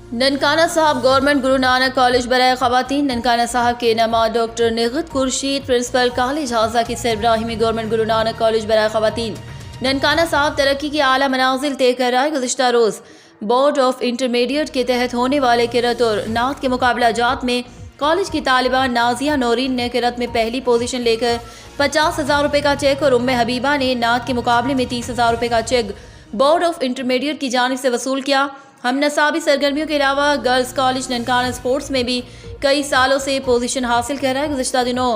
ननकाना साहब government Guru Nanak college बराए ख़वातीन ननकाना साहब के नमा डॉक्टर निगत खुर्शीद प्रिंसिपल कॉलेज हाजा की सरबराही में गवर्नमेंट गुरु नानक कॉलेज बराए ख़वातीन ननकाना साहब तरक्की की आला मनाजिल तय कर रहा है। गुज़िश्ता रोज़ बोर्ड ऑफ इंटरमीडिएट के तहत होने वाले किरत और नात के मुकाबला जात में कॉलेज की तालिबा नाजिया नौरीन ने किरत में पहली पोजीशन लेकर 50,000 रुपये का चेक और उम्मे हबीबा ने नात के मुकाबले में 30,000 रुपये का चेक बोर्ड ऑफ इंटरमीडिएट की जानिब से वसूल किया। हम नसाबी सरगर्मियों के अलावा गर्ल्स कॉलेज ननकाना स्पोर्ट्स में भी कई सालों से पोजीशन हासिल कर रहा है। गुज़िश्ता दिनों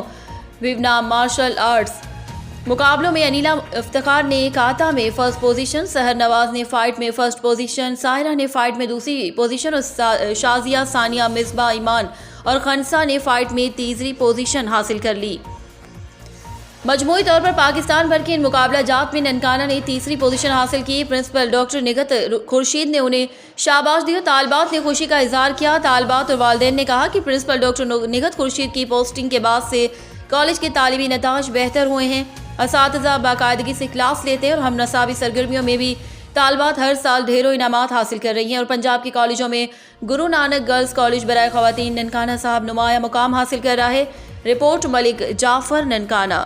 विवना मार्शल आर्ट्स मुकाबलों में अनीला इफ्तिखार ने काता में फर्स्ट पोजीशन, सहर नवाज ने फाइट में फर्स्ट पोजीशन, सायरा ने फाइट में दूसरी पोजीशन और शाजिया, सानिया, मिसबा, ईमान और खनसा ने फाइट में तीसरी पोजीशन हासिल कर ली। मजमूई तौर पर पाकिस्तान भर के इन मुकाबला जात में ननकाना ने तीसरी पोजीशन हासिल की। प्रिंसिपल डॉक्टर निगत खुर्शीद ने उन्हें शाबाश दी। तालबात ने खुशी का इजहार किया। तालबात और वालिदैन ने कहा कि प्रिंसिपल डॉक्टर निगत खुर्शीद की पोस्टिंग के बाद से कॉलेज के तालीमी नताज बेहतर हुए हैं। असातिज़ा बाकायदगी से क्लास लेते हैं और हम नसाबी सरगर्मियों में भी तालबात हर साल ढेरों इनामात हासिल कर रही हैं और पंजाब के कॉलेजों में गुरु नानक गर्ल्स कॉलेज बराए ख़वातीन ननकाना साहब नुमाया मुकाम हासिल कर रहा है। रिपोर्ट मलिक जाफर, ननकाना।